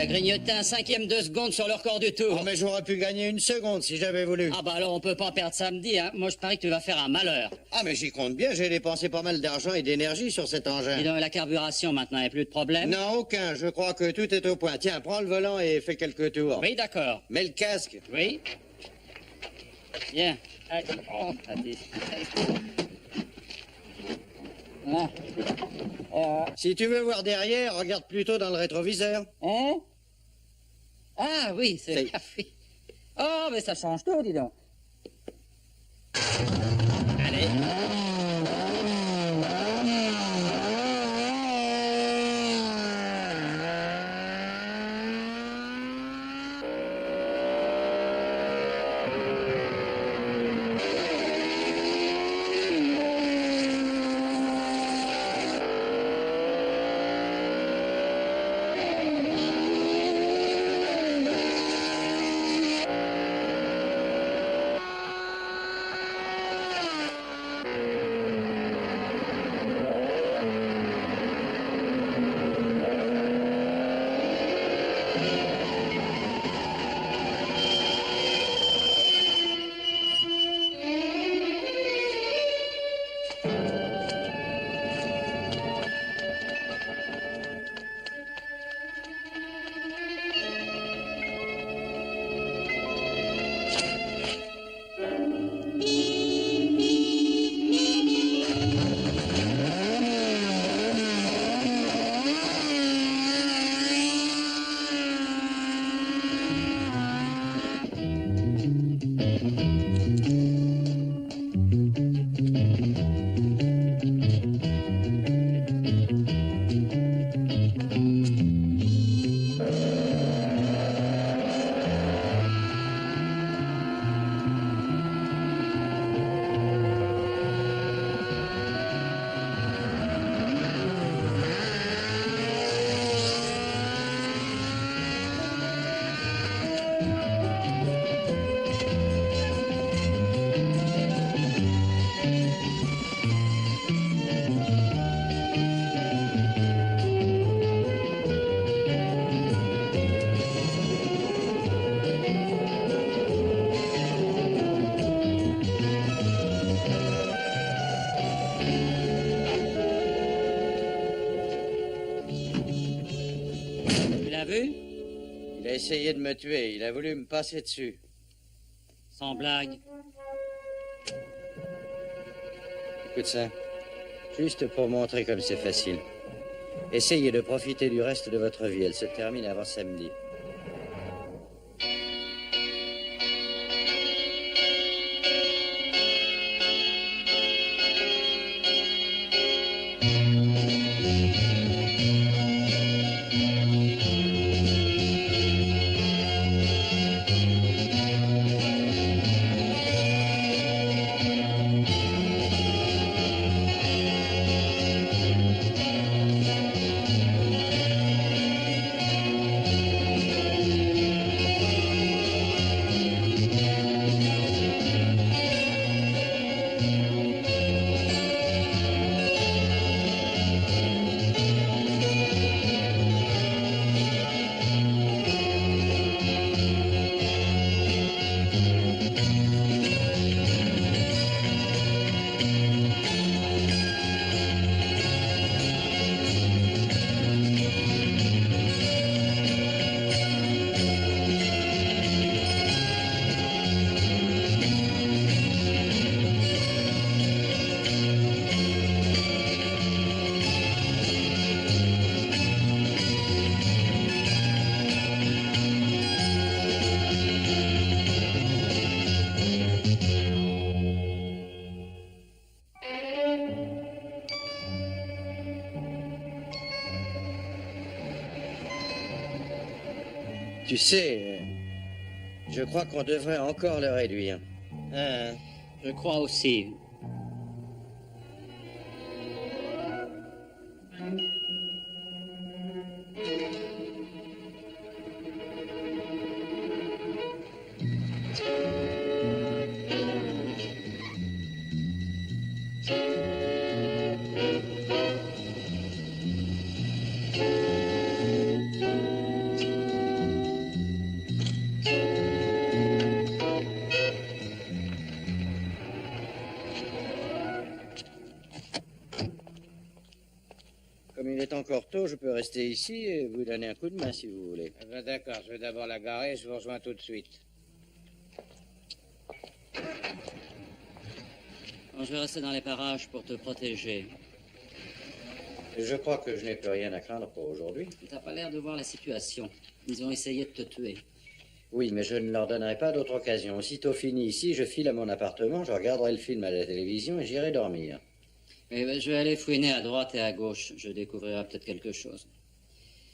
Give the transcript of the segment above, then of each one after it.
a grignoté un cinquième de seconde sur le record du tour. Oh, mais j'aurais pu gagner une seconde si j'avais voulu. Ah bah alors on peut pas perdre samedi, hein. Moi je parie que tu vas faire un malheur. Ah, mais j'y compte bien, j'ai dépensé pas mal d'argent et d'énergie sur cet engin. Et dans la carburation maintenant, il n'y a plus de problème? Non, aucun, je crois que tout est au point. Tiens, prends le volant et fais quelques tours. Oui, d'accord. Mets le casque. Oui. Bien. Allez. Oh, allez. Ah. Si tu veux voir derrière, regarde plutôt dans le rétroviseur. Hein? Ah oui, c'est le C'est- café. Oh, mais ça change tout, dis donc. Allez. Tu l'as vu? Il a essayé de me tuer, il a voulu me passer dessus. Sans blague. Écoute ça. Juste pour montrer comme c'est facile. Essayez de profiter du reste de votre vie. Elle se termine avant samedi. Tu sais, je crois qu'on devrait encore le réduire. Je crois aussi. encore tôt, je peux rester ici et vous donner un coup de main si vous voulez. Ah ben d'accord, je vais d'abord la garer, je vous rejoins tout de suite. Bon, je vais rester dans les parages pour te protéger. Je crois que je n'ai plus rien à craindre pour aujourd'hui. T'as pas l'air de voir la situation. Ils ont essayé de te tuer. Oui, mais je ne leur donnerai pas d'autre occasion. Aussitôt fini ici, je file à mon appartement, je regarderai le film à la télévision et j'irai dormir. Eh ben, je vais aller fouiner à droite et à gauche. Je découvrirai peut-être quelque chose.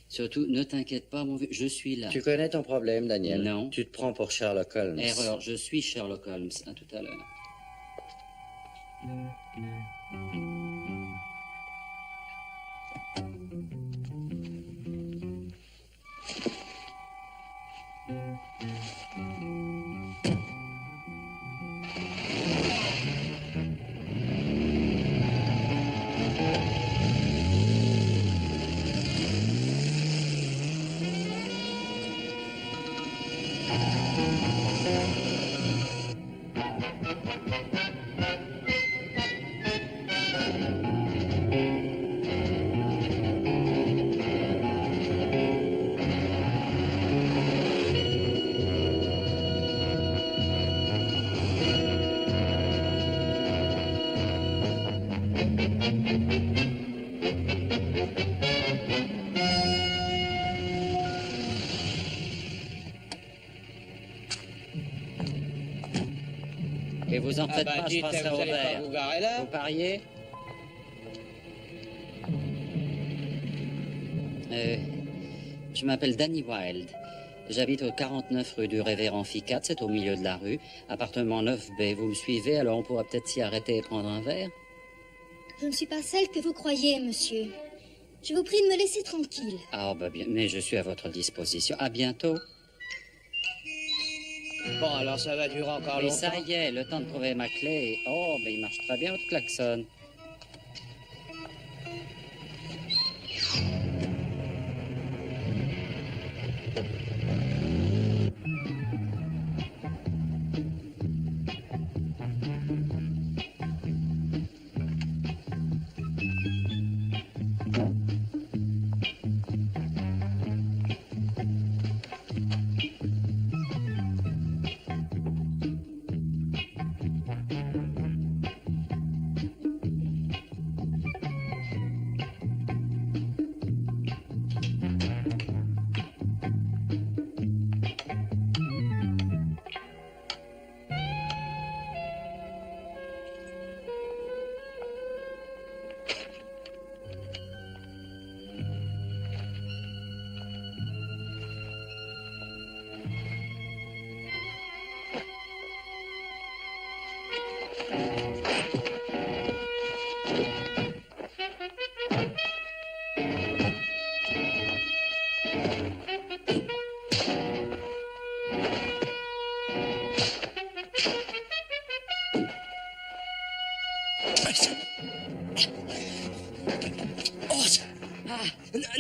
Surtout, ne t'inquiète pas, mon vieux, je suis là. Tu connais ton problème, Daniel? Non. Tu te prends pour Sherlock Holmes. Erreur, je suis Sherlock Holmes. À tout à l'heure. Et vous en faites pas, je dites, passerai vous au allez pas vert. vous garer là? Vous pariez? Je m'appelle Danny Wilde. J'habite au 49 rue du Révérend Ficat, c'est au milieu de la rue. Appartement 9B, vous me suivez, alors on pourra peut-être s'y arrêter et prendre un verre. Je ne suis pas celle que vous croyez, monsieur. Je vous prie de me laisser tranquille. Ah, bah bien, mais je suis à votre disposition. À bientôt. Bon, alors ça va durer encore Oui, longtemps. ça y est, le temps de trouver ma clé. Oh, ben il marche très bien, votre klaxon.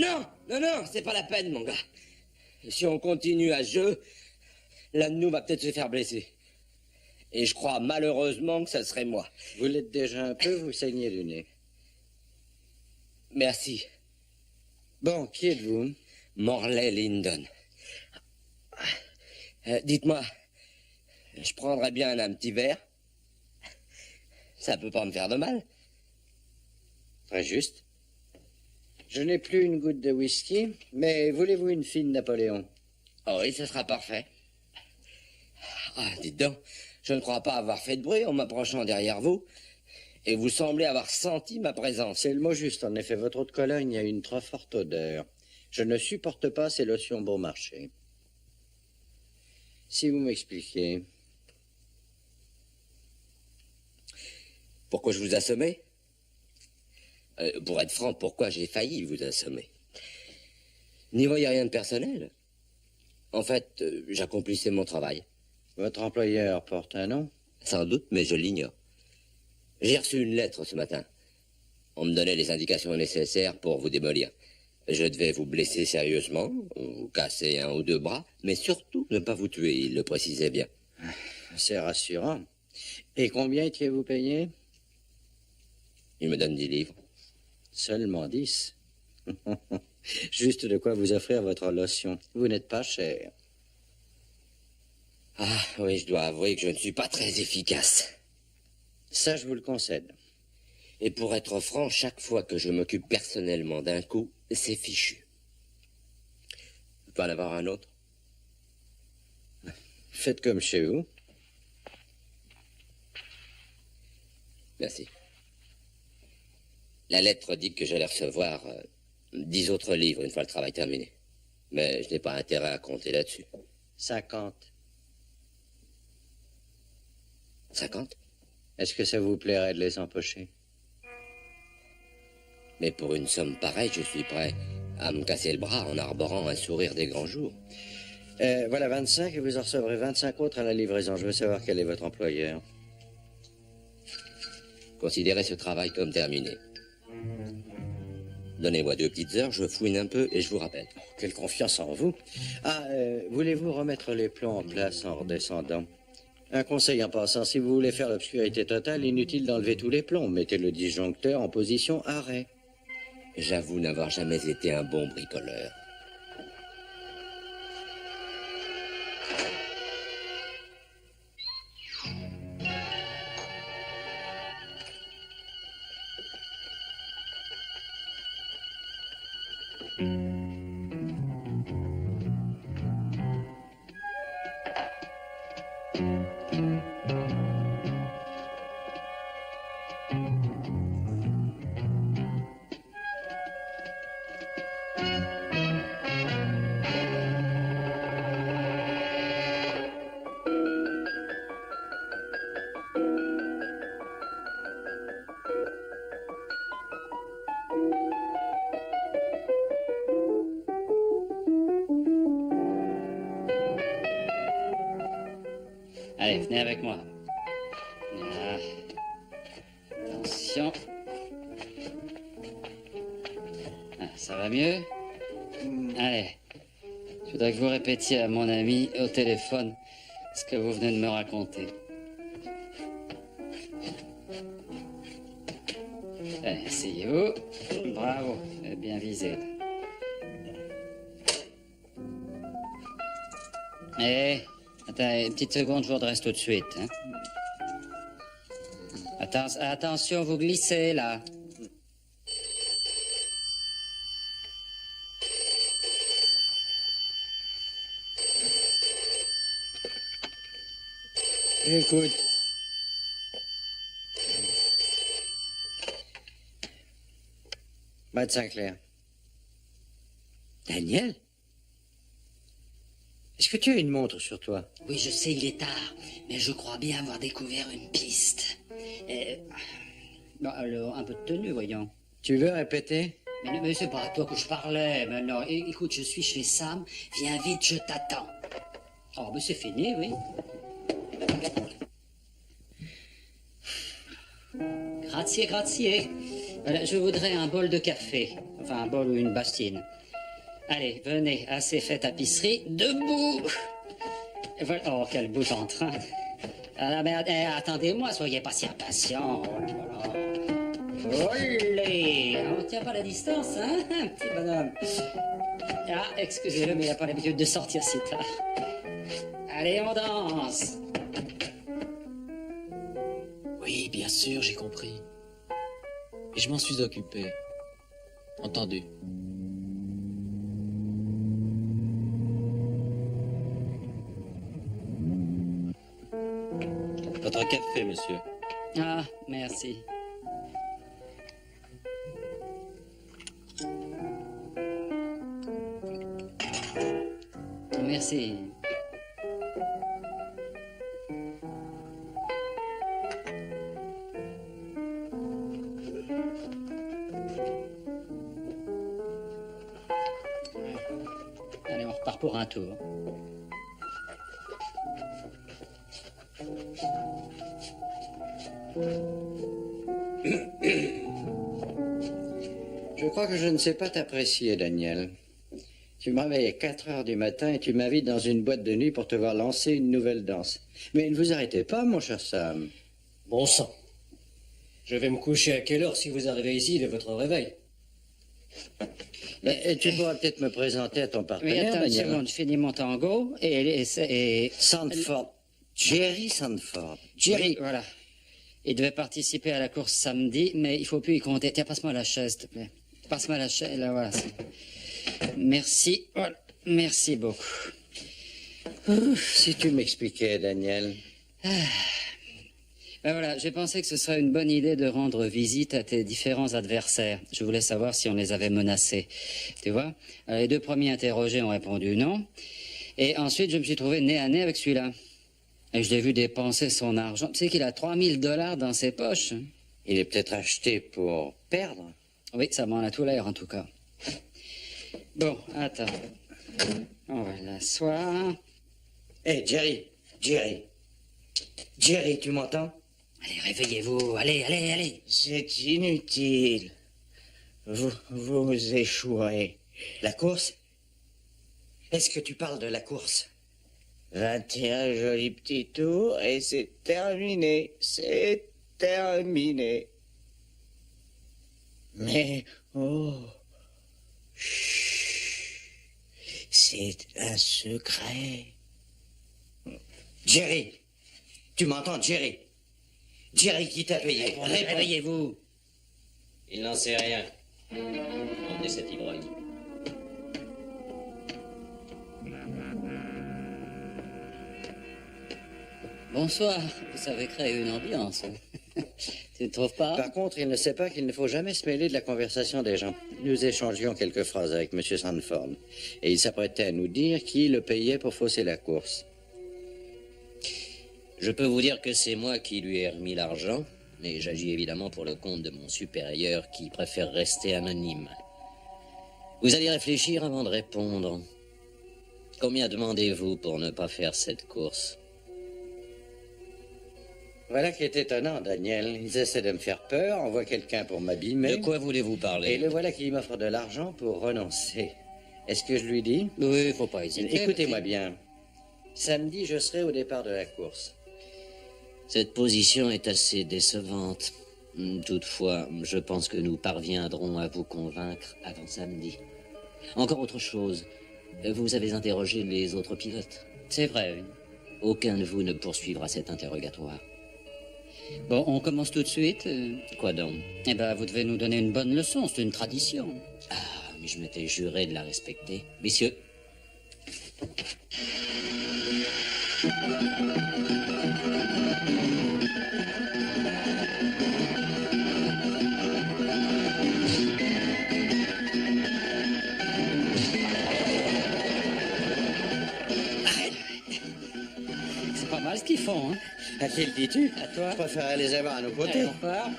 Non, non, non, c'est pas la peine, mon gars. Si on continue à ce jeu, l'un de nous va peut-être se faire blesser. Et je crois malheureusement que ça serait moi. Vous l'êtes déjà un peu, vous saignez du nez. Merci. Bon, qui êtes-vous? Morley Lyndon. Dites-moi, je prendrais bien un petit verre? Ça peut pas me faire de mal. Très juste. Je n'ai plus une goutte de whisky, mais voulez-vous une fine Napoléon? Oh oui, ce sera parfait. Ah, dites donc, je ne crois pas avoir fait de bruit en m'approchant derrière vous. Et vous semblez avoir senti ma présence. C'est le mot juste. En effet, votre eau de Cologne a une trop forte odeur. Je ne supporte pas ces lotions bon marché. Si vous m'expliquez. Pourquoi je vous assommais? Pour être franc, pourquoi j'ai failli vous assommer? N'y voyez rien de personnel. En fait, j'accomplissais mon travail. Votre employeur porte un nom? Sans doute, mais je l'ignore. J'ai reçu une lettre ce matin. On me donnait les indications nécessaires pour vous démolir. Je devais vous blesser sérieusement, vous casser un ou deux bras, mais surtout ne pas vous tuer, il le précisait bien. C'est rassurant. Et combien étiez-vous payé? Il me donne 10 livres. Seulement 10. Juste de quoi vous offrir votre lotion. Vous n'êtes pas cher. Ah, oui, je dois avouer que je ne suis pas très efficace. Ça, je vous le concède. Et pour être franc, chaque fois que je m'occupe personnellement d'un coup, c'est fichu. Je peux en avoir un autre? Faites comme chez vous. Merci. La lettre dit que j'allais recevoir 10 autres livres une fois le travail terminé. Mais je n'ai pas intérêt à compter là-dessus. 50. 50? Est-ce que ça vous plairait de les empocher? Mais pour une somme pareille, je suis prêt à me casser le bras en arborant un sourire des grands jours. Voilà 25 et vous en recevrez 25 autres à la livraison. Je veux savoir quel est votre employeur. Considérez ce travail comme terminé. Donnez-moi 2 petites heures, je fouine un peu et je vous rappelle. Quelle confiance en vous. Ah, voulez-vous remettre les plombs en place en redescendant? Un conseil en passant, si vous voulez faire l'obscurité totale, inutile d'enlever tous les plombs. Mettez le disjoncteur en position arrêt. J'avoue n'avoir jamais été un bon bricoleur. Allez, venez avec moi. Là. Attention. Ah, ça va mieux? Allez. Je voudrais que vous répétiez à mon ami au téléphone ce que vous venez de me raconter. Allez, asseyez-vous. Bravo, vous avez bien visé. Eh, attends, une petite seconde, je vous redresse tout de suite. Hein. Attention, vous glissez, là. Écoute. Matt Sinclair. Daniel? Est-ce que tu as une montre sur toi? Oui, je sais, il est tard, mais je crois bien avoir découvert une piste. Bon, alors, un peu de tenue, voyons. Tu veux répéter? Mais c'est pas à toi que je parlais, maintenant. Écoute, je suis chez Sam, viens vite, je t'attends. Oh, mais c'est fini, oui. Grazie, grazie. Voilà, je voudrais un bol de café. Enfin, un bol ou une bastine. Allez, venez, assez fait tapisserie, debout. Voilà. Oh, quel bout en train. Ah, mais attendez-moi, soyez pas si impatient. Olé. On tient pas la distance, hein, petit bonhomme. Ah, excusez-le, mais il n'a pas l'habitude de sortir si tard. Allez, on danse. Oui, bien sûr, j'ai compris. Et je m'en suis occupé. Entendu. Votre café, monsieur. Ah, merci. Merci. Allez, on repart pour un tour. Je crois que je ne sais pas t'apprécier, Daniel. Tu me réveilles à 4 heures du matin et tu m'invites dans une boîte de nuit pour te voir lancer une nouvelle danse. Mais ne vous arrêtez pas, mon cher Sam. Bon sang. Je vais me coucher à quelle heure si vous arrivez ici de votre réveil? Mais tu pourras peut-être me présenter à ton Oui, partenaire, attends une Daniel. seconde, je finis mon tango et Sandford. Jerry Sandford. Jerry. Oui, voilà. Il devait participer à la course samedi, mais il faut plus y compter. Tiens, passe-moi la chaise, s'il te plaît. Passe-moi la chaise, là, voilà. Merci, voilà. Merci beaucoup. Ouf, si tu m'expliquais, Daniel. Ben voilà, j'ai pensé que ce serait une bonne idée de rendre visite à tes différents adversaires. Je voulais savoir si on les avait menacés. Tu vois? Les deux premiers interrogés ont répondu non. Et ensuite, je me suis trouvé nez à nez avec celui-là. Et je l'ai vu dépenser son argent. Tu sais qu'il a 3000 $ dans ses poches. Il est peut-être acheté pour perdre. Oui, ça m'en a tout l'air, en tout cas. Bon, attends. On va l'asseoir. Hé, Jerry. Jerry. Jerry, tu m'entends? Allez, réveillez-vous. Allez, allez, allez. C'est inutile. Vous échouerez. La course? Est-ce que tu parles de la course? 21 jolis petits tours et c'est terminé. C'est terminé. Mais, oh, chut, c'est un secret. Jerry. Tu m'entends, Jerry? Jerry qui t'a payé. Réveillez-vous. Il n'en sait rien. Emmenez cet ivrogne. Bonsoir. Vous savez créer une ambiance. Tu ne trouves pas? Par contre, il ne sait pas qu'il ne faut jamais se mêler de la conversation des gens. Nous échangions quelques phrases avec M. Sandford, et il s'apprêtait à nous dire qui le payait pour fausser la course. Je peux vous dire que c'est moi qui lui ai remis l'argent, mais j'agis évidemment pour le compte de mon supérieur qui préfère rester anonyme. Vous allez réfléchir avant de répondre. Combien demandez-vous pour ne pas faire cette course? Voilà qui est étonnant, Daniel. Ils essaient de me faire peur, envoient quelqu'un pour m'abîmer. De quoi voulez-vous parler? Et le voilà qui m'offre de l'argent pour renoncer. Est-ce que je lui dis? Oui, faut pas hésiter. Écoutez-moi bien. Samedi, je serai au départ de la course. Cette position est assez décevante. Toutefois, je pense que nous parviendrons à vous convaincre avant samedi. Encore autre chose. Vous avez interrogé les autres pilotes? C'est vrai, oui. Aucun de vous ne poursuivra cet interrogatoire. Bon, on commence tout de suite. Quoi donc? Eh ben, vous devez nous donner une bonne leçon, c'est une tradition. Ah, mais je m'étais juré de la respecter. Messieurs. C'est pas mal ce qu'ils font, hein? À qui le dis-tu? À toi. Je préférerais les avoir à nos côtés. Allez, on part.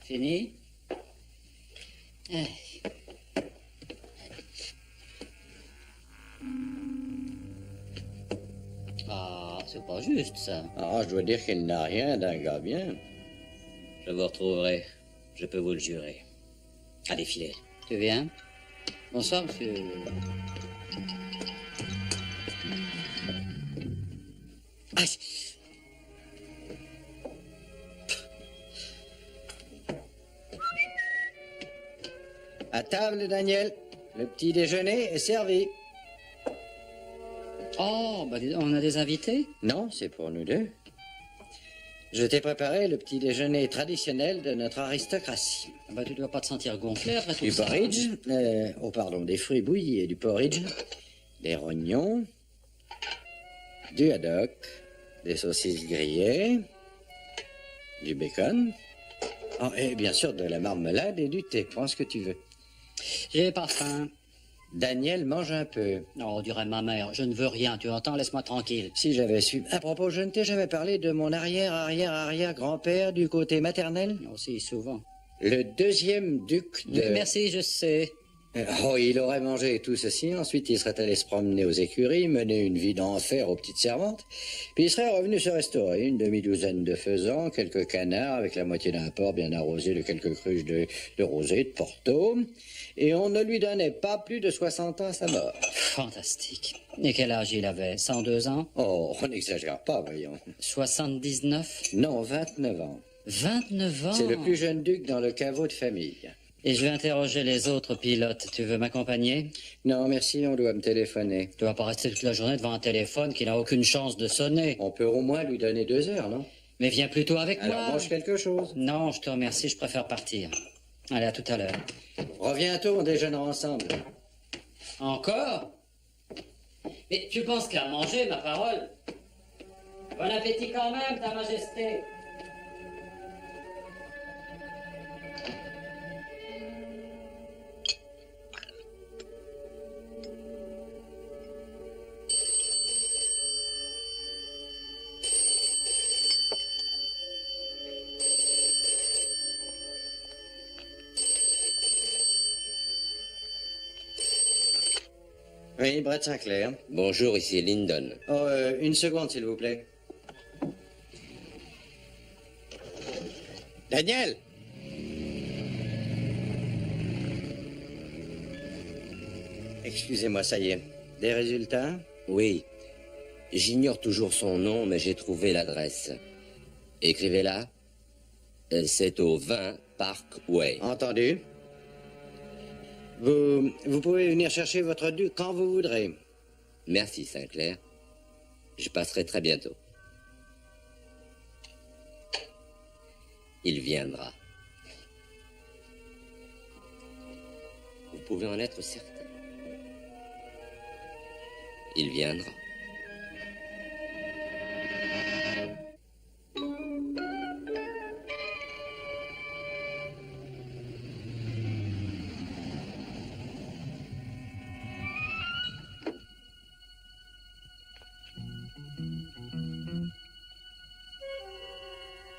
Fini? Ah, c'est pas juste, ça. Ah, je dois dire qu'il n'a rien d'un gars bien. Je vous retrouverai. Je peux vous le jurer. Allez, filez. Tu viens? Bonsoir, monsieur. Aïe. À table, Daniel. Le petit déjeuner est servi. Oh, bah, dis donc, on a des invités? Non, c'est pour nous deux. Je t'ai préparé le petit déjeuner traditionnel de notre aristocratie. Ah bah, tu dois pas te sentir gonflé après tout Du ça. porridge, des fruits bouillis et du porridge, des rognons, du haddock, des saucisses grillées, du bacon, oh, et bien sûr de la marmelade et du thé. Prends ce que tu veux. J'ai pas faim. Daniel, mange un peu. Non, on dirait ma mère. Je ne veux rien, tu entends? Laisse-moi tranquille. Si j'avais su... À propos, je ne t'ai jamais parlé de mon arrière-arrière-arrière-grand-père du côté maternel? Aussi, souvent. Le deuxième duc de... Merci, je sais. Oh, il aurait mangé tout ceci, ensuite il serait allé se promener aux écuries, mener une vie d'enfer aux petites servantes, puis il serait revenu se restaurer, une demi-douzaine de faisans, quelques canards, avec la moitié d'un porc bien arrosé de quelques cruches de rosé, de Porto, et on ne lui donnait pas plus de 60 ans à sa mort. Fantastique. Et quel âge il avait? 102 ans? Oh, on n'exagère pas, voyons. 79? Non, 29 ans. 29 ans? C'est le plus jeune duc dans le caveau de famille. Et je vais interroger les autres pilotes. Tu veux m'accompagner? Non, merci, on doit me téléphoner. Tu vas pas rester toute la journée devant un téléphone qui n'a aucune chance de sonner. On peut au moins lui donner 2 heures, non? Mais viens plutôt avec moi. Alors mange quelque chose. Non, je te remercie, je préfère partir. Allez, à tout à l'heure. Reviens tôt, on déjeunera ensemble. Encore? Mais tu penses qu'à manger, ma parole? Bon appétit quand même, ta majesté. Oui, Brett Sinclair. Bonjour, ici Lyndon. Oh, une seconde, s'il vous plaît. Daniel! Excusez-moi, ça y est. Des résultats? Oui. J'ignore toujours son nom, mais j'ai trouvé l'adresse. Écrivez-la. C'est au 20 Park Way. Entendu. Vous pouvez venir chercher votre duc quand vous voudrez. Merci, Sinclair. Je passerai très bientôt. Il viendra. Vous pouvez en être certain. Il viendra.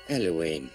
Halloween.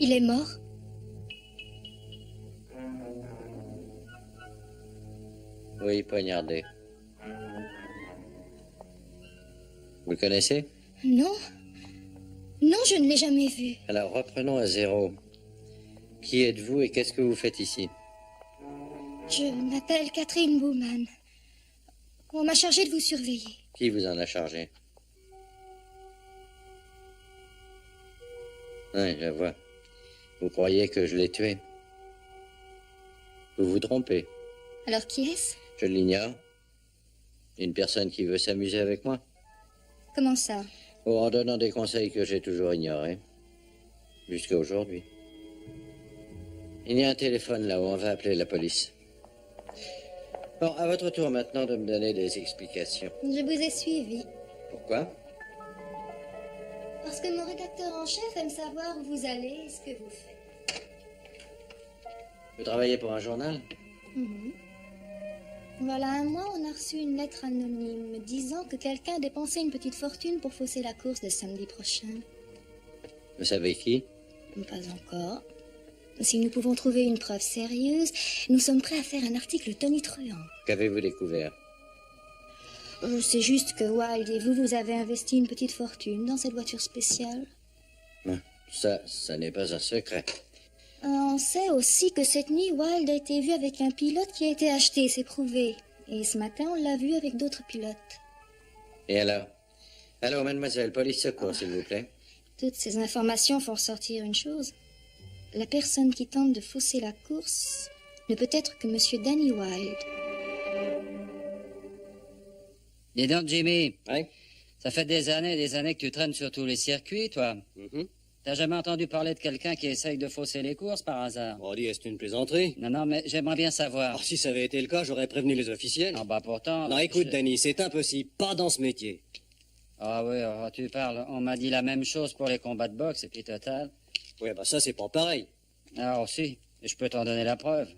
Il est mort? Oui, poignardé. Vous le connaissez? Non. Non, je ne l'ai jamais vu. Alors, reprenons à zéro. Qui êtes-vous et qu'est-ce que vous faites ici? Je m'appelle Catherine Bowman. On m'a chargé de vous surveiller. Qui vous en a chargé? Oui, je vois. Vous croyez que je l'ai tué? Vous vous trompez. Alors qui est-ce? Je l'ignore. Une personne qui veut s'amuser avec moi? Comment ça? Oh, en donnant des conseils que j'ai toujours ignorés. Jusqu'à aujourd'hui. Il y a un téléphone là-haut, on va appeler la police. Bon, à votre tour maintenant de me donner des explications. Je vous ai suivi. Pourquoi? Parce que mon rédacteur en chef aime savoir où vous allez et ce que vous faites. Vous travaillez pour un journal? Mhm. Voilà un mois, on a reçu une lettre anonyme disant que quelqu'un dépensait une petite fortune pour fausser la course de samedi prochain. Vous savez qui? Pas encore. Si nous pouvons trouver une preuve sérieuse, nous sommes prêts à faire un article tonitruant. Qu'avez-vous découvert? C'est juste que Wilde et vous avez investi une petite fortune dans cette voiture spéciale. Ça n'est pas un secret. On sait aussi que cette nuit, Wilde a été vu avec un pilote qui a été acheté, c'est prouvé. Et ce matin, on l'a vu avec d'autres pilotes. Et alors? Alors, mademoiselle, police secours, s'il vous plaît. Toutes ces informations font ressortir une chose. La personne qui tente de fausser la course ne peut être que Monsieur Danny Wilde. Dis donc, Jimmy. Oui? Ça fait des années que tu traînes sur tous les circuits, toi. T'as jamais entendu parler de quelqu'un qui essaye de fausser les courses par hasard? Bon, dis, est-ce une plaisanterie? Non, mais j'aimerais bien savoir. Alors, si ça avait été le cas, j'aurais prévenu les officiels. Ah bah pourtant... Non, écoute, Danny, c'est impossible. Pas dans ce métier. Ah oui, tu parles. On m'a dit la même chose pour les combats de boxe, et puis total. Oui, bah ça, c'est pas pareil. Ah, aussi. Je peux t'en donner la preuve.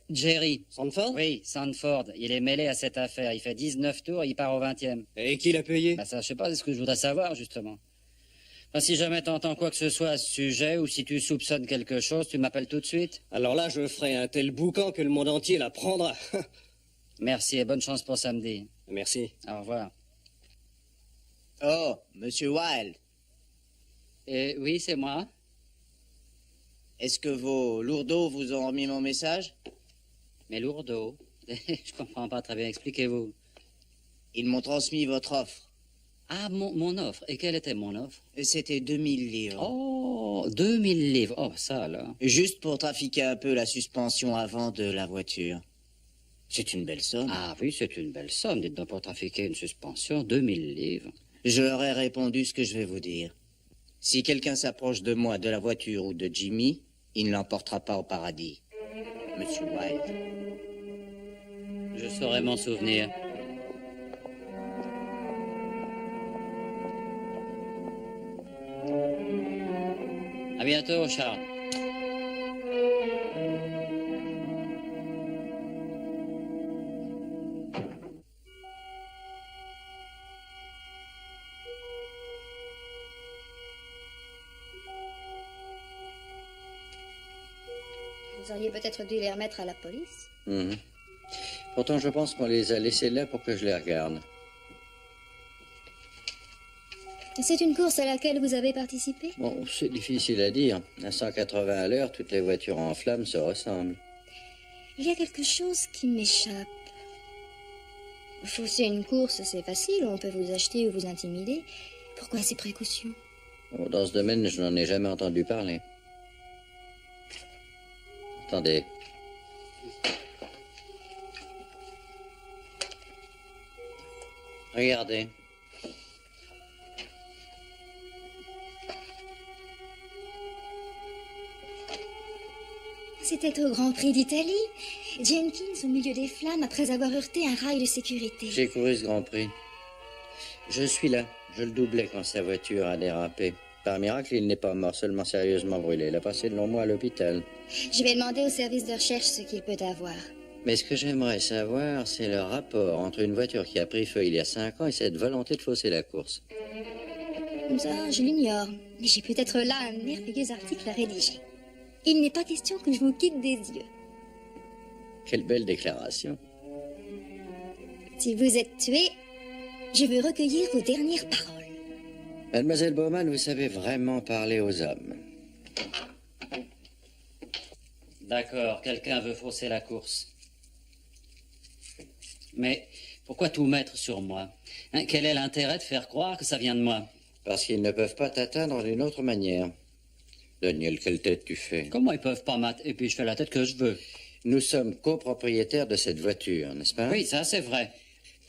Jerry. Sandford? Oui, Sandford. Il est mêlé à cette affaire. Il fait 19 tours, il part au 20e. Et qui l'a payé? Bah ça, je sais pas, c'est ce que je voudrais savoir, justement. Enfin, si jamais t'entends quoi que ce soit à ce sujet, ou si tu soupçonnes quelque chose, tu m'appelles tout de suite. Alors là, je ferai un tel boucan que le monde entier la prendra. Merci et bonne chance pour samedi. Merci. Au revoir. Oh, Monsieur Wilde, Oui, c'est moi. est-ce que vos lourdeaux vous ont remis mon message? Mais lourdeau. Je comprends pas très bien, expliquez-vous. Ils m'ont transmis votre offre. Ah, mon offre. Et quelle était mon offre? C'était 2000 livres. Oh, 2000 livres. Oh, ça, là. Juste pour trafiquer un peu la suspension avant de la voiture. C'est une belle somme. Ah oui, c'est une belle somme. Dites donc, pour trafiquer une suspension, 2000 livres. Je leur ai répondu ce que je vais vous dire. Si quelqu'un s'approche de moi, de la voiture ou de Jimmy, il ne l'emportera pas au paradis. Monsieur Wilde. Je saurai m'en souvenir. À bientôt, Charles. Vous auriez peut-être dû les remettre à la police. Pourtant, je pense qu'on les a laissés là pour que je les regarde. C'est une course à laquelle vous avez participé? Bon, c'est difficile à dire. À 180 à l'heure, toutes les voitures en flammes se ressemblent. Il y a quelque chose qui m'échappe. Fausser une course, c'est facile, on peut vous acheter ou vous intimider. Pourquoi ces précautions? Bon, dans ce domaine, je n'en ai jamais entendu parler. Attendez. Regardez. C'était au Grand Prix d'Italie. Jenkins au milieu des flammes après avoir heurté un rail de sécurité. J'ai couru ce Grand Prix. Je suis là. Je le doublais quand sa voiture a dérapé. Par miracle, il n'est pas mort, seulement sérieusement brûlé. Il a passé de longs mois à l'hôpital. Je vais demander au service de recherche ce qu'il peut avoir. Mais ce que j'aimerais savoir, c'est le rapport entre une voiture qui a pris feu il y a 5 ans et cette volonté de fausser la course. Ça, je l'ignore. Mais j'ai peut-être là un merveilleux article à rédiger. Il n'est pas question que je vous quitte des yeux. Quelle belle déclaration. Si vous êtes tué, je veux recueillir vos dernières paroles. Mademoiselle Bowman, vous savez vraiment parler aux hommes. D'accord, quelqu'un veut fausser la course. Mais pourquoi tout mettre sur moi? Hein, quel est l'intérêt de faire croire que ça vient de moi? Parce qu'ils ne peuvent pas t'atteindre d'une autre manière. Daniel, quelle tête tu fais? Comment ils peuvent pas m'atteindre? Et puis je fais la tête que je veux. Nous sommes copropriétaires de cette voiture, n'est-ce pas? Oui, ça c'est vrai.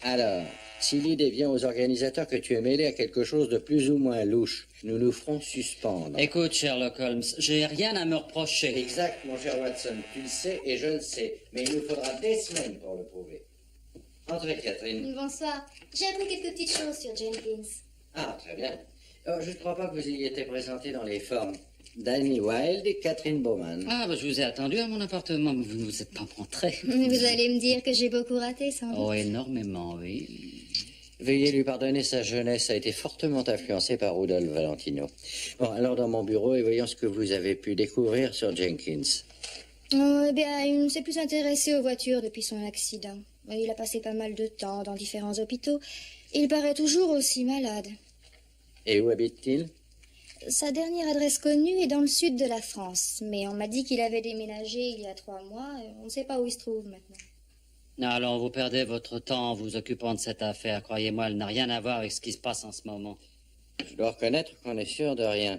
Alors, si l'idée vient aux organisateurs que tu es mêlé à quelque chose de plus ou moins louche, nous nous ferons suspendre. Écoute, Sherlock Holmes, j'ai rien à me reprocher. Exact, mon cher Watson, tu le sais et je le sais, mais il nous faudra des semaines pour le prouver. Entrez, Catherine. Bonsoir. J'ai appris quelques petites choses sur Jenkins. Ah, très bien. Oh, je ne crois pas que vous ayez été présenté dans les formes. Danny Wilde et Catherine Bowman. Ah, bah, je vous ai attendu à mon appartement, mais vous ne vous êtes pas montré. Vous allez me dire que j'ai beaucoup raté, sans doute. Oh, énormément, oui. Veuillez lui pardonner, sa jeunesse a été fortement influencée par Rudolph Valentino. Bon, alors dans mon bureau et voyons ce que vous avez pu découvrir sur Jenkins. Oh, eh bien, il ne s'est plus intéressé aux voitures depuis son accident. Il a passé pas mal de temps dans différents hôpitaux. Il paraît toujours aussi malade. Et où habite-t-il? Sa dernière adresse connue est dans le sud de la France, mais on m'a dit qu'il avait déménagé il y a 3 mois, et on ne sait pas où il se trouve maintenant. Alors, vous perdez votre temps en vous occupant de cette affaire. Croyez-moi, elle n'a rien à voir avec ce qui se passe en ce moment. Je dois reconnaître qu'on n'est sûr de rien.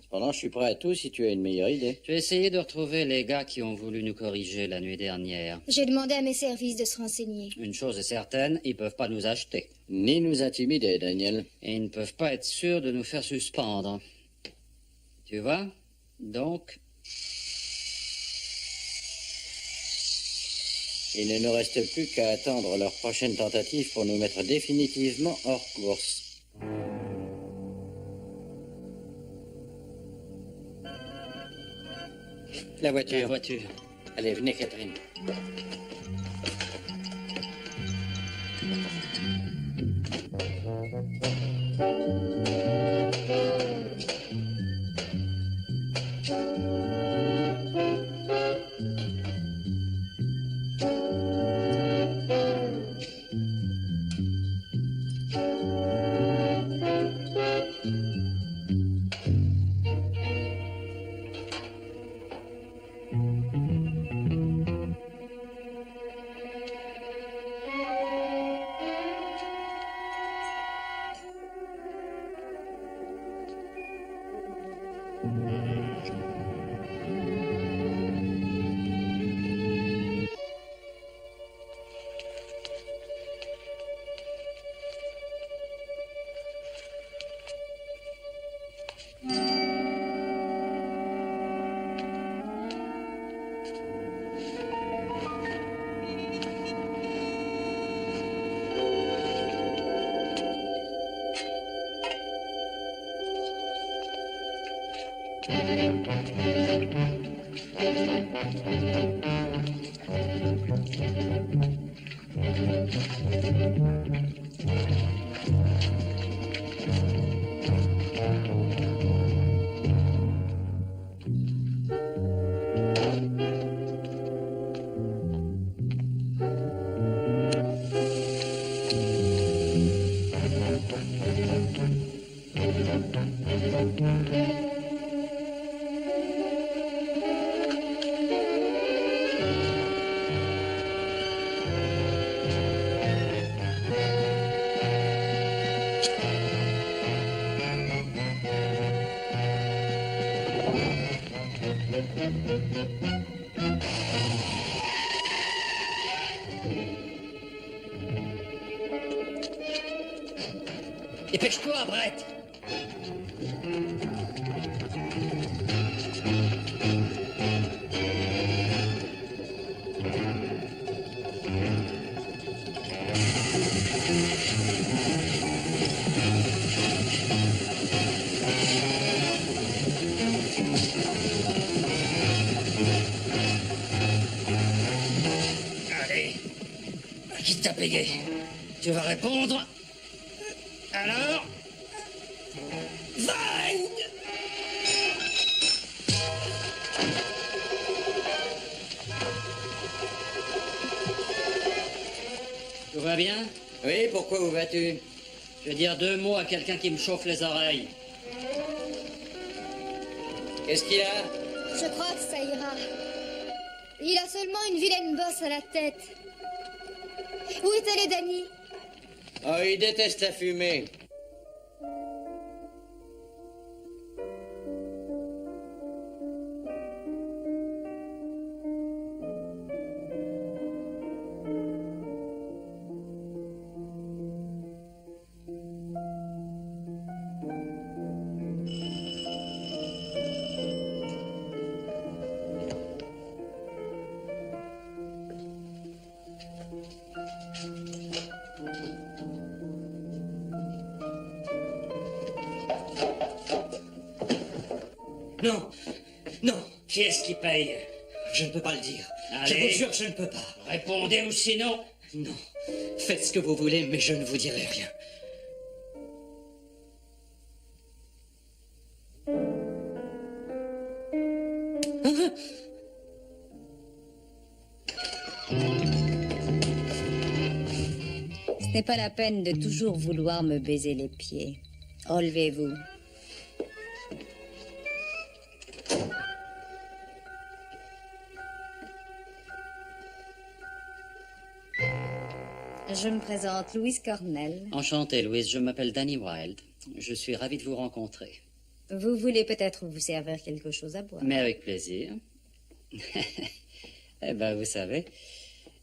Cependant, je suis prêt à tout si tu as une meilleure idée. Je vais essayer de retrouver les gars qui ont voulu nous corriger la nuit dernière. J'ai demandé à mes services de se renseigner. Une chose est certaine, ils peuvent pas nous acheter. Ni nous intimider, Daniel. Et ils ne peuvent pas être sûrs de nous faire suspendre. Tu vois? Donc... Il ne nous reste plus qu'à attendre leur prochaine tentative pour nous mettre définitivement hors course. La voiture. La voiture. Allez, venez, Catherine. Dépêche-toi, Brett! Allez, qui t'a payé? Tu vas répondre? Alors? Tout va bien? Oui, pourquoi où vas-tu? Je vais dire 2 mots à quelqu'un qui me chauffe les oreilles. Qu'est-ce qu'il a? Je crois que ça ira. Il a seulement une vilaine bosse à la tête. Où est allé Danny? Oh, il déteste la fumée. Non, non, Qui est-ce qui paye? je ne peux pas le dire. Allez. Je vous jure, je ne peux pas. Répondez ou sinon... Non, faites ce que vous voulez, mais je ne vous dirai rien. Ce n'est pas la peine de toujours vouloir me baiser les pieds. Relevez-vous. Je me présente, Louise Cornell. Enchanté, Louise. Je m'appelle Danny Wilde. Je suis ravi de vous rencontrer. Vous voulez peut-être vous servir quelque chose à boire. Mais avec plaisir. Eh ben, vous savez,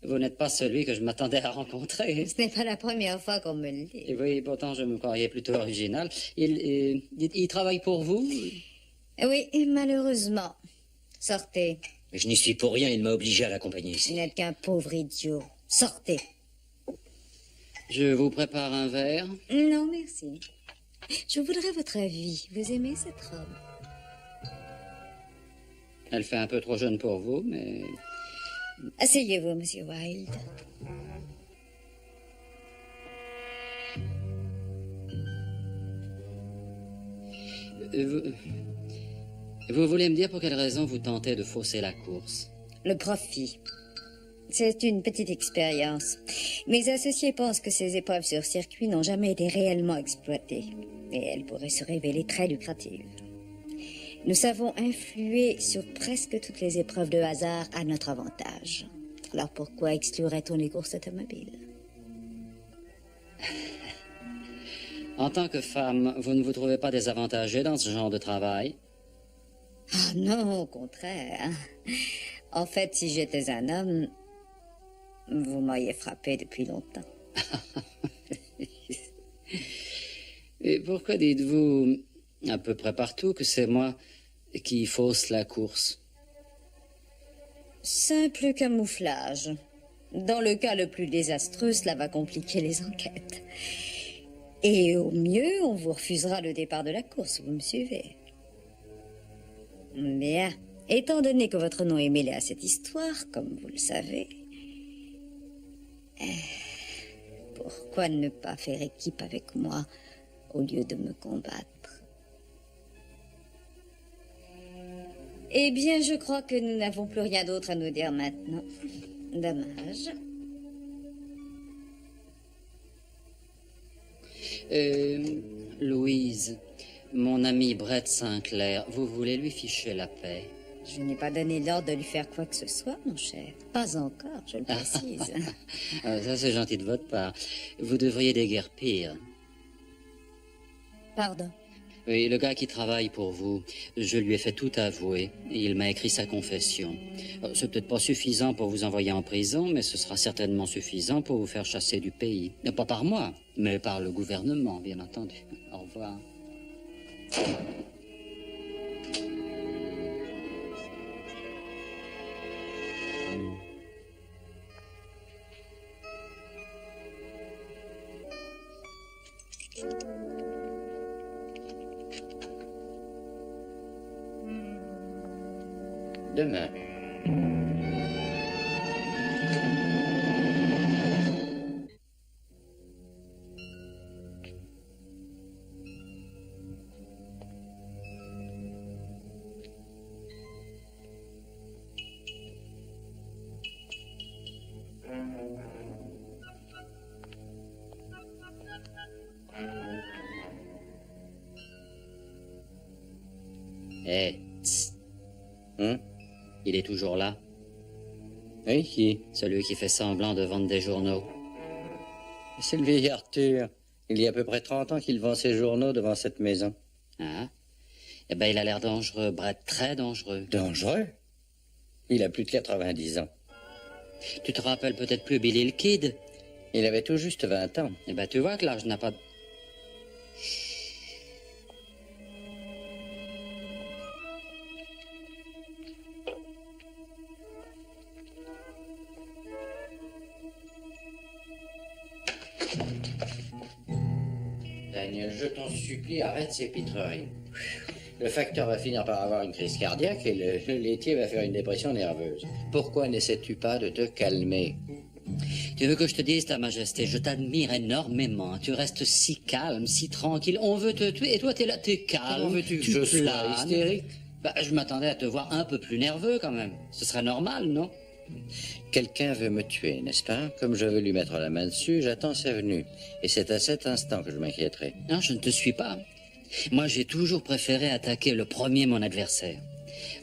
vous n'êtes pas celui que je m'attendais à rencontrer. Ce n'est pas la première fois qu'on me le dit. Et oui, pourtant, je me croyais plutôt original. Il travaille pour vous? Oui, malheureusement. Sortez. Mais je n'y suis pour rien, il m'a obligé à l'accompagner Vous ici. n'êtes qu'un pauvre idiot. Sortez. Je vous prépare un verre. Non, merci. Je voudrais votre avis. Vous aimez cette robe? Elle fait un peu trop jeune pour vous, mais... Asseyez-vous, monsieur Wilde. Vous voulez me dire pour quelle raison vous tentez de fausser la course? Le profit. C'est une petite expérience. Mes associés pensent que ces épreuves sur circuit n'ont jamais été réellement exploitées. Et elles pourraient se révéler très lucratives. Nous savons influer sur presque toutes les épreuves de hasard à notre avantage. Alors pourquoi exclurait-on les courses automobiles? En tant que femme, vous ne vous trouvez pas désavantagée dans ce genre de travail? Ah non, au contraire. En fait, si j'étais un homme, vous m'auriez frappé depuis longtemps. Et pourquoi dites-vous à peu près partout que c'est moi qui fausse la course? Simple camouflage. Dans le cas le plus désastreux, cela va compliquer les enquêtes. Et au mieux, on vous refusera le départ de la course, vous me suivez? Bien. Étant donné que votre nom est mêlé à cette histoire, comme vous le savez, pourquoi ne pas faire équipe avec moi au lieu de me combattre? Eh bien, je crois que nous n'avons plus rien d'autre à nous dire maintenant. Dommage. Louise, mon ami Brett Sinclair, vous voulez lui ficher la paix? Je n'ai pas donné l'ordre de lui faire quoi que ce soit, mon cher. Pas encore, je le précise. Ça, c'est gentil de votre part. Vous devriez déguerpir. Pardon. Oui, le gars qui travaille pour vous, je lui ai fait tout avouer. Et il m'a écrit sa confession. C'est peut-être pas suffisant pour vous envoyer en prison, mais ce sera certainement suffisant pour vous faire chasser du pays. Pas par moi, mais par le gouvernement, bien entendu. Au revoir. Demain. Eh, tss, Hein? il est toujours là. Oui, qui? Celui qui fait semblant de vendre des journaux. C'est le vieil Arthur. Il y a à peu près 30 ans qu'il vend ses journaux devant cette maison. Ah. Eh ben, il a l'air dangereux, Brett, très dangereux. Dangereux? Il a plus de 90 ans. Tu te rappelles peut-être plus Billy le Kid? Il avait tout juste 20 ans. Eh ben, tu vois que l'âge n'a pas... Daniel, je t'en supplie, arrête ces pitreries. Le facteur va finir par avoir une crise cardiaque et le laitier va faire une dépression nerveuse. Pourquoi n'essaies-tu pas de te calmer? Tu veux que je te dise, Ta Majesté, je t'admire énormément. Tu restes si calme, si tranquille. On veut te tuer et toi, t'es là, t'es calme. Comment veux-tu que tu je sois planes. hystérique? Bah, je m'attendais à te voir un peu plus nerveux quand même. Ce serait normal, non? Quelqu'un veut me tuer, n'est-ce pas? Comme je veux lui mettre la main dessus, j'attends sa venue. Et c'est à cet instant que je m'inquiéterai. Non, je ne te suis pas. Moi, j'ai toujours préféré attaquer le premier mon adversaire.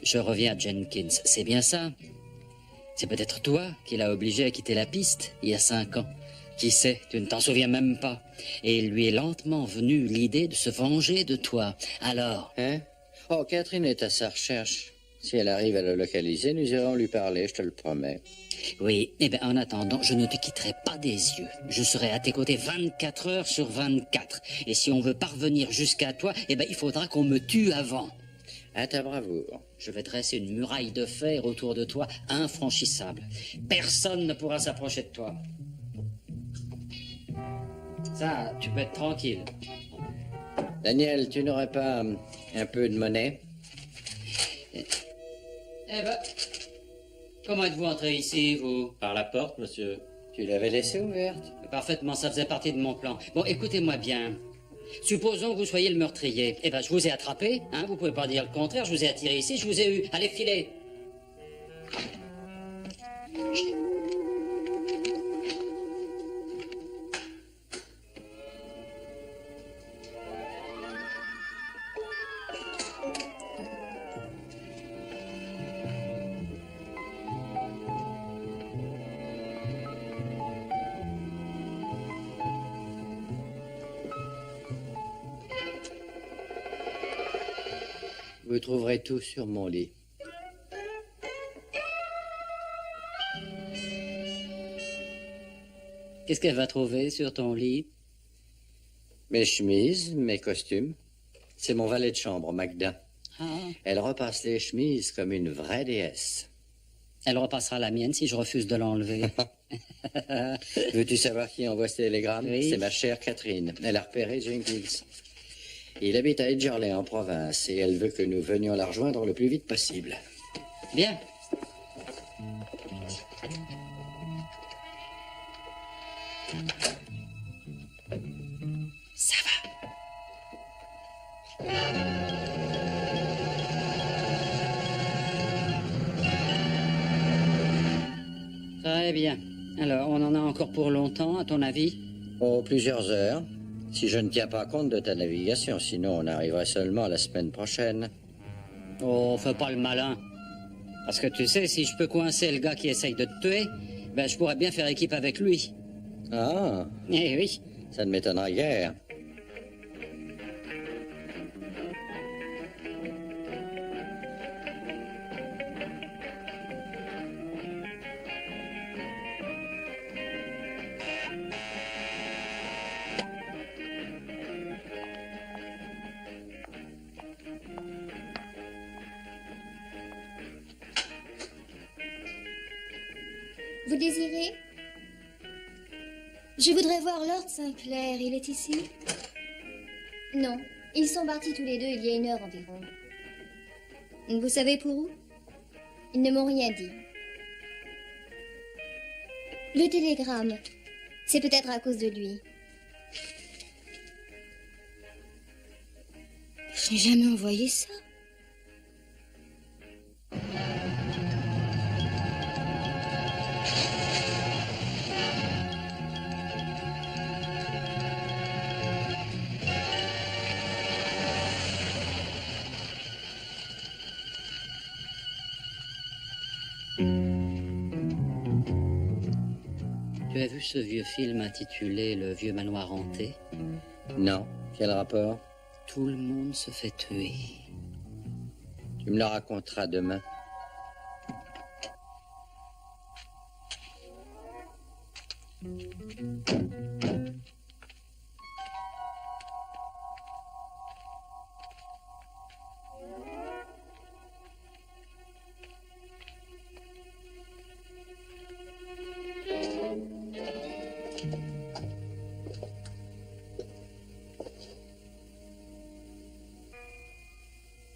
Je reviens à Jenkins, c'est bien ça? C'est peut-être toi qui l'as obligé à quitter la piste il y a 5 ans. Qui sait, tu ne t'en souviens même pas. Et il lui est lentement venue l'idée de se venger de toi. Alors... Hein? Oh, Catherine est à sa recherche. Si elle arrive à le localiser, nous irons lui parler, je te le promets. Oui, eh bien, en attendant, je ne te quitterai pas des yeux. Je serai à tes côtés 24 heures sur 24. Et si on veut parvenir jusqu'à toi, eh bien, il faudra qu'on me tue avant. À ta bravoure. Je vais dresser une muraille de fer autour de toi, infranchissable. Personne ne pourra s'approcher de toi. Ça, tu peux être tranquille. Daniel, tu n'aurais pas un peu de monnaie? Eh ben, comment êtes-vous entré ici, vous? Par la porte, monsieur. Tu l'avais laissée ouverte. Parfaitement, ça faisait partie de mon plan. Bon, écoutez-moi bien. Supposons que vous soyez le meurtrier. Eh ben, je vous ai attrapé, hein, vous pouvez pas dire le contraire, je vous ai attiré ici, je vous ai eu. Allez, filez. Vous trouverez tout sur mon lit. Qu'est-ce qu'elle va trouver sur ton lit? Mes chemises, mes costumes. C'est mon valet de chambre, Magda. Ah, Elle repasse les chemises comme une vraie déesse. elle repassera la mienne si je refuse de l'enlever. Veux-tu savoir qui envoie ce télégramme? Oui. C'est ma chère Catherine. Elle a repéré Jenkins. Il habite à Edgerley, en province, et elle veut que nous venions la rejoindre le plus vite possible. Bien. Ça va. Très bien. Alors, on en a encore pour longtemps, à ton avis? Oh, plusieurs heures. Si je ne tiens pas compte de ta navigation, sinon on arriverait seulement la semaine prochaine. Oh, fais pas le malin. Parce que tu sais, si je peux coincer le gars qui essaye de te tuer, ben je pourrais bien faire équipe avec lui. Ah, Eh oui. ça ne m'étonnera guère. Vous désirez? Je voudrais voir Lord Sinclair. Il est ici? Non. Ils sont partis tous les deux il y a 1 heure environ. Vous savez pour où? Ils ne m'ont rien dit. Le télégramme. C'est peut-être à cause de lui. Je n'ai jamais envoyé ça. Tu as vu ce vieux film intitulé Le vieux manoir hanté? Non. Quel rapport? Tout le monde se fait tuer. Tu me le raconteras demain.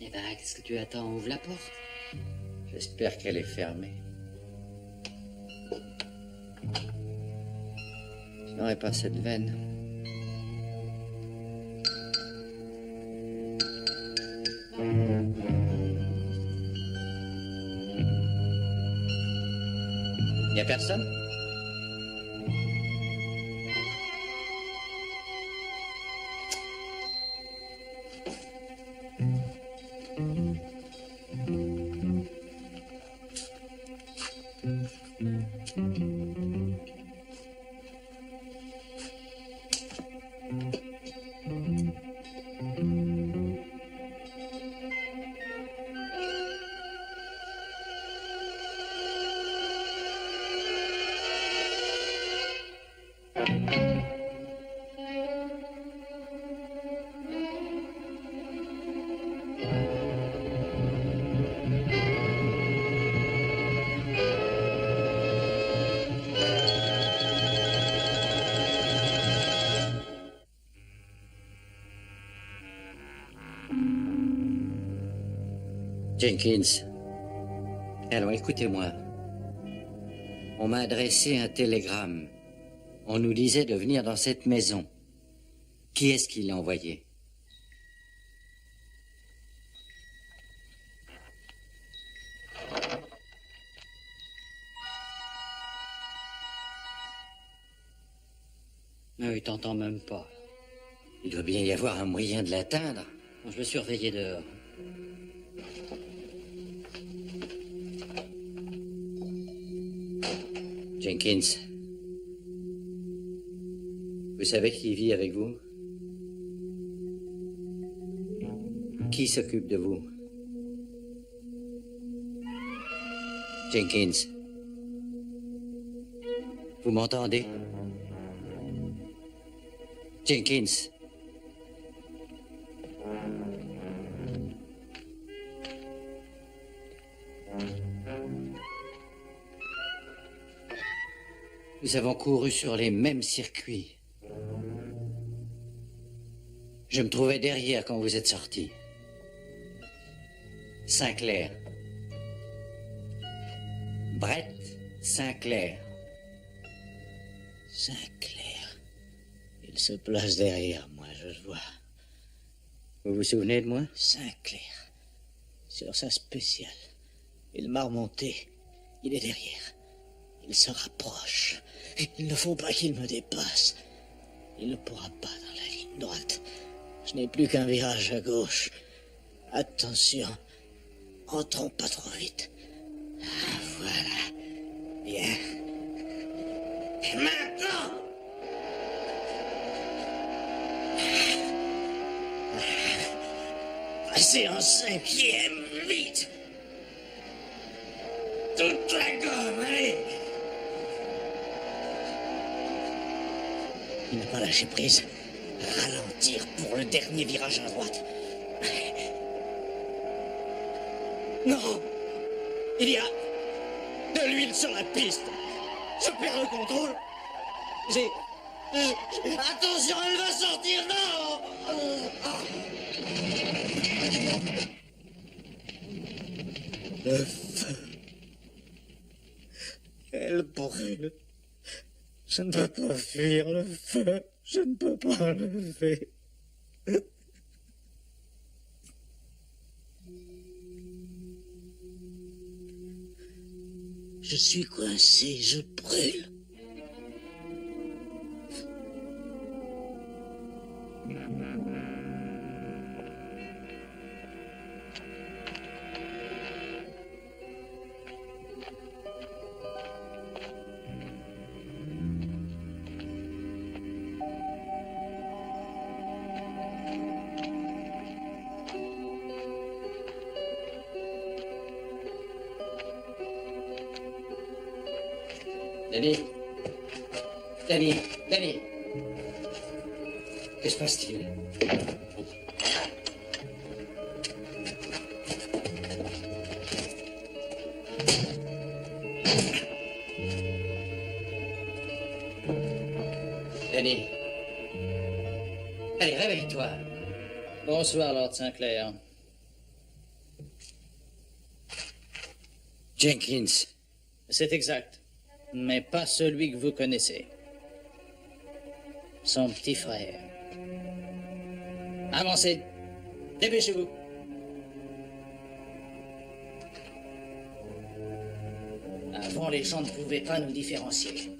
Eh ben, qu'est-ce que tu attends? Ouvre la porte. J'espère qu'elle est fermée. Je n'aurais pas cette veine. Y a personne? Jenkins. Alors, écoutez-moi. On m'a adressé un télégramme. On nous disait de venir dans cette maison. Qui est-ce qui l'a envoyé? Mais il t'entend même pas. Il doit bien y avoir un moyen de l'atteindre. Bon, je vais surveiller dehors. Jenkins. Vous savez qui vit avec vous? Qui s'occupe de vous? Jenkins. Vous m'entendez? Jenkins. Nous avons couru sur les mêmes circuits. Je me trouvais derrière quand vous êtes sortis. Sinclair. Brett Sinclair. Sinclair. Il se place derrière moi, je le vois. Vous vous souvenez de moi? Sinclair. Sur sa spéciale. Il m'a remonté. Il est derrière. Il se rapproche. Il ne faut pas qu'il me dépasse. Il ne pourra pas dans la ligne droite. Je n'ai plus qu'un virage à gauche. Attention. Entrons pas trop vite. Ah, voilà. Bien. Et maintenant! Passez en cinquième, vite! Toute la gomme, allez! Il n'a pas lâché prise. Ralentir pour le dernier virage à droite. Non! Il y a de l'huile sur la piste. Je perds le contrôle. Attention, elle va sortir, non! Le feu. Elle brûle. Je ne peux pas fuir le feu. Je ne peux pas lever. Je suis coincé, je brûle. Danny. Danny. Danny. Que se passe-t-il? Danny. Allez, réveille-toi. Bonsoir, Lord Sinclair. Jenkins. C'est exact. Mais pas celui que vous connaissez. Son petit frère. Avancez. Dépêchez-vous. Avant, les gens ne pouvaient pas nous différencier.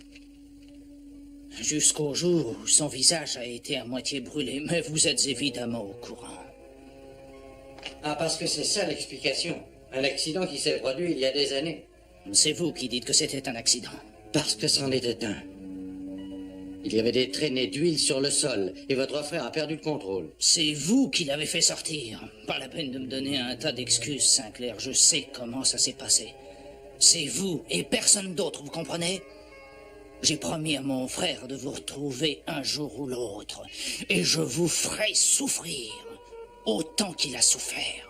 Jusqu'au jour où son visage a été à moitié brûlé, mais vous êtes évidemment au courant. Ah, parce que c'est ça l'explication. Un accident qui s'est produit il y a des années. C'est vous qui dites que c'était un accident. Parce que c'en était un. Il y avait des traînées d'huile sur le sol, et votre frère a perdu le contrôle. C'est vous qui l'avez fait sortir. Pas la peine de me donner un tas d'excuses, Sinclair. Je sais comment ça s'est passé. C'est vous et personne d'autre, vous comprenez? J'ai promis à mon frère de vous retrouver un jour ou l'autre. Et je vous ferai souffrir autant qu'il a souffert.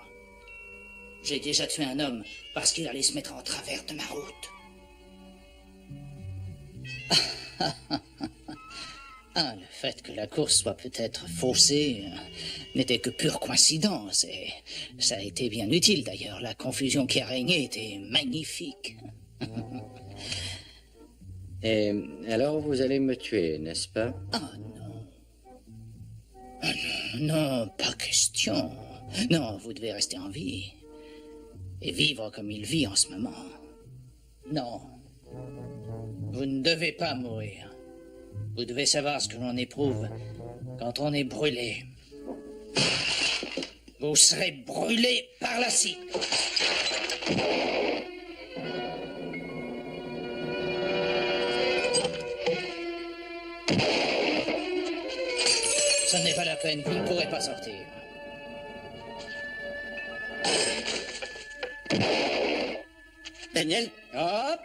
J'ai déjà tué un homme parce qu'il allait se mettre en travers de ma route. Ah, le fait que la course soit peut-être faussée n'était que pure coïncidence. Et ça a été bien utile d'ailleurs. La confusion qui a régné était magnifique. Et alors vous allez me tuer, n'est-ce pas? Ah non. Ah non, non, pas question. Non, vous devez rester en vie. Et vivre comme il vit en ce moment. Non. Vous ne devez pas mourir. Vous devez savoir ce que l'on éprouve quand on est brûlé. Vous serez brûlé par la scie. Ce n'est pas la peine, vous ne pourrez pas sortir. Daniel? Hop!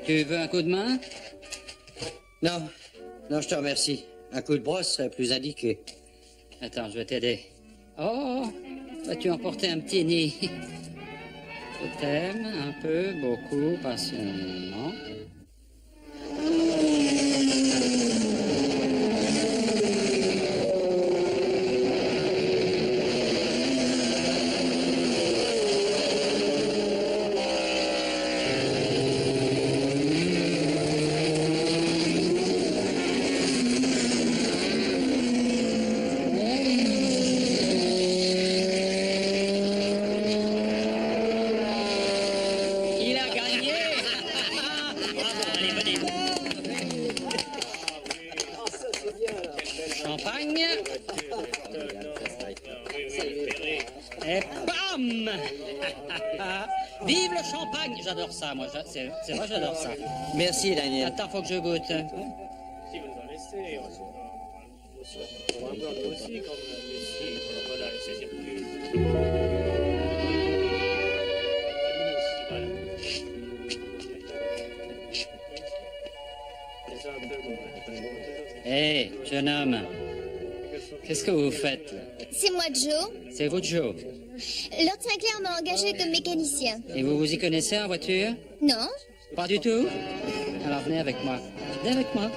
Tu veux un coup de main? Non, non, je te remercie. Un coup de brosse serait plus indiqué. Attends, je vais t'aider. Oh, vas-tu emporter un petit nid? Je t'aime un peu, beaucoup, passionnément. Vive le champagne! J'adore ça, moi. C'est vrai, j'adore ça. Merci, Daniel. Attends, faut que je goûte. Si vous en laissez, on va boire aussi, comme ici, voilà, c'est circule. Hé, jeune homme. Qu'est-ce que vous faites? C'est moi, Joe. C'est vous, Joe. Lord Sinclair m'a engagé comme mécanicien. Et vous vous y connaissez en voiture? Non? Pas du tout? Alors venez avec moi. Venez avec moi.